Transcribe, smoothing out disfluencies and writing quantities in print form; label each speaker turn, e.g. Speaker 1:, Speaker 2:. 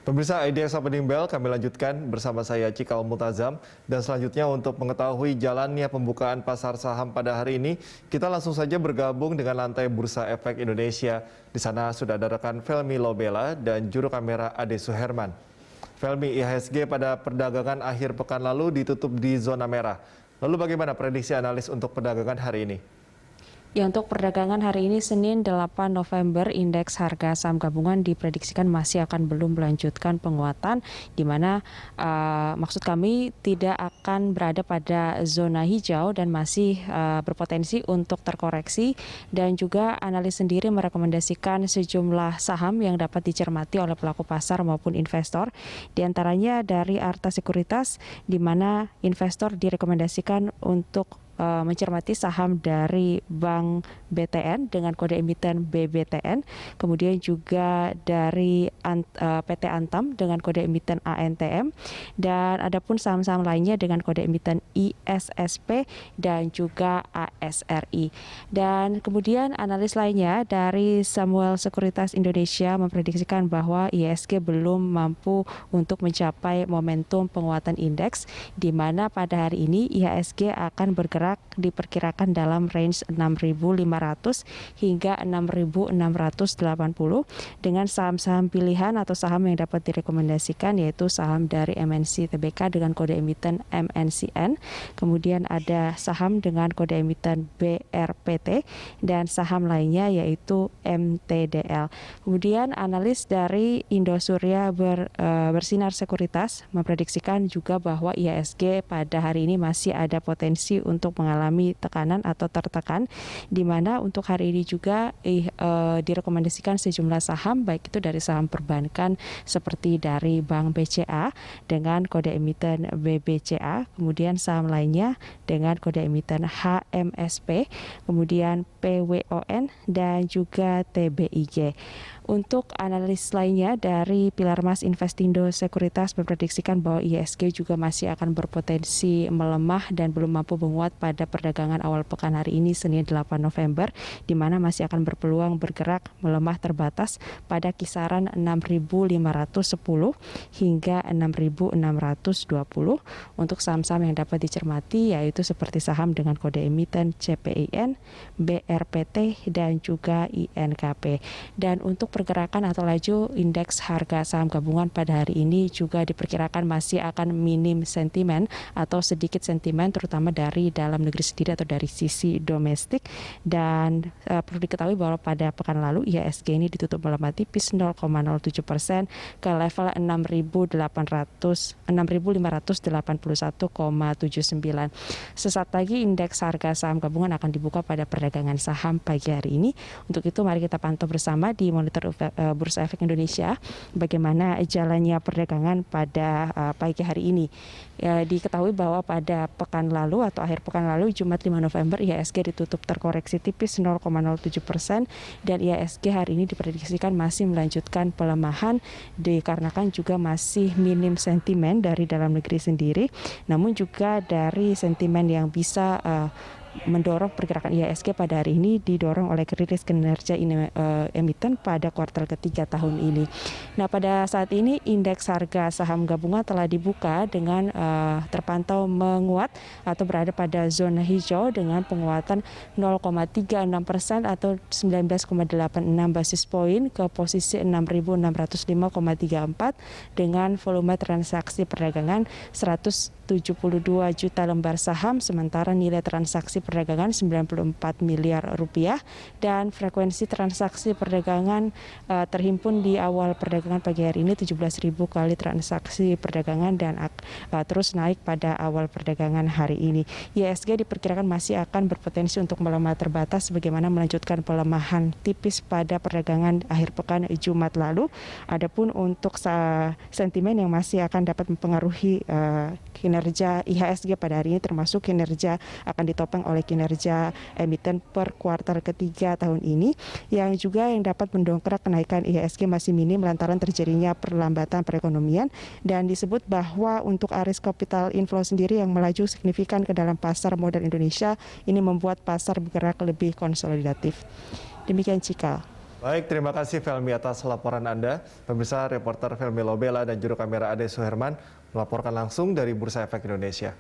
Speaker 1: Pemirsa IDX Opening Bell kami lanjutkan bersama saya Cikal Mutazam dan selanjutnya untuk mengetahui jalannya pembukaan pasar saham pada hari ini kita langsung saja bergabung dengan lantai Bursa Efek Indonesia. Di sana sudah ada rekan Felmi Lobela dan juru kamera Ade Suherman. Felmi, IHSG pada perdagangan akhir pekan lalu ditutup di zona merah. Lalu bagaimana prediksi analis untuk perdagangan hari ini?
Speaker 2: Ya, untuk perdagangan hari ini Senin 8 November, indeks harga saham gabungan diprediksikan masih akan belum melanjutkan penguatan, di mana maksud kami tidak akan berada pada zona hijau dan masih berpotensi untuk terkoreksi, dan juga analis sendiri merekomendasikan sejumlah saham yang dapat dicermati oleh pelaku pasar maupun investor, di antaranya dari Arta Sekuritas, di mana investor direkomendasikan untuk mencermati saham dari Bank BTN dengan kode emiten BBTN, kemudian juga dari PT Antam dengan kode emiten ANTM, dan adapun saham-saham lainnya dengan kode emiten ISSP dan juga ASRI. Dan kemudian analis lainnya dari Samuel Sekuritas Indonesia memprediksikan bahwa IHSG belum mampu untuk mencapai momentum penguatan indeks, di mana pada hari ini IHSG akan bergerak diperkirakan dalam range 6.500 hingga 6.680 dengan saham-saham pilihan atau saham yang dapat direkomendasikan yaitu saham dari MNC Tbk dengan kode emiten MNCN, kemudian ada saham dengan kode emiten BRPT dan saham lainnya yaitu MTDL. Kemudian analis dari Indosuria Bersinar Sekuritas memprediksikan juga bahwa IHSG pada hari ini masih ada potensi untuk mengalami tekanan atau tertekan, di mana untuk hari ini juga direkomendasikan sejumlah saham, baik itu dari saham perbankan seperti dari Bank BCA dengan kode emiten BBCA, kemudian saham lainnya dengan kode emiten HMSP, kemudian PWON dan juga TBIG. Untuk analis lainnya dari Pilar Mas Investindo Sekuritas memprediksikan bahwa IHSG juga masih akan berpotensi melemah dan belum mampu menguat pada perdagangan awal pekan hari ini Senin 8 November, di mana masih akan berpeluang bergerak melemah terbatas pada kisaran 6.510 hingga 6.620. Untuk saham-saham yang dapat dicermati yaitu seperti saham dengan kode emiten CPIN, BRPT dan juga INKP. Dan untuk pergerakan atau laju indeks harga saham gabungan pada hari ini juga diperkirakan masih akan minim sentimen atau sedikit sentimen terutama dari dalam negeri sendiri atau dari sisi domestik, dan perlu diketahui bahwa pada pekan lalu IHSG ini ditutup melemah tipis 0,07% ke level 6.581,79. Sesaat lagi indeks harga saham gabungan akan dibuka pada perdagangan saham pagi hari ini. Untuk itu mari kita pantau bersama di monitor Bursa Efek Indonesia bagaimana jalannya perdagangan pada pagi hari ini. Diketahui bahwa pada pekan lalu atau akhir pekan lalu Jumat 5 November IHSG ditutup terkoreksi tipis 0,07% dan IHSG hari ini diprediksikan masih melanjutkan pelemahan dikarenakan juga masih minim sentimen dari dalam negeri sendiri, namun juga dari sentimen yang bisa mendorong pergerakan IHSG pada hari ini didorong oleh rilis kinerja emiten pada kuartal ketiga tahun ini. Nah, pada saat ini indeks harga saham gabungan telah dibuka dengan terpantau menguat atau berada pada zona hijau dengan penguatan 0,36% atau 19,86 basis poin ke posisi 6.605,34 dengan volume transaksi perdagangan 172 juta lembar saham, sementara nilai transaksi perdagangan 94 miliar rupiah dan frekuensi transaksi perdagangan terhimpun di awal perdagangan pagi hari ini 17.000 kali transaksi perdagangan dan terus naik pada awal perdagangan hari ini. IHSG diperkirakan masih akan berpotensi untuk melemah terbatas sebagaimana melanjutkan pelemahan tipis pada perdagangan akhir pekan Jumat lalu. Adapun untuk sentimen yang masih akan dapat mempengaruhi kinerja IHSG pada hari ini termasuk kinerja akan ditopang oleh kinerja emiten per kuartal ketiga tahun ini yang dapat mendongkrak kenaikan IHSG masih minim lantaran terjadinya perlambatan perekonomian, dan disebut bahwa untuk arus capital inflow sendiri yang melaju signifikan ke dalam pasar modal Indonesia ini membuat pasar bergerak lebih konsolidatif. Demikian Cikal.
Speaker 1: Baik, terima kasih Felmi atas laporan Anda. Pemirsa, reporter Felmi Lobela dan juru kamera Ade Suherman melaporkan langsung dari Bursa Efek Indonesia.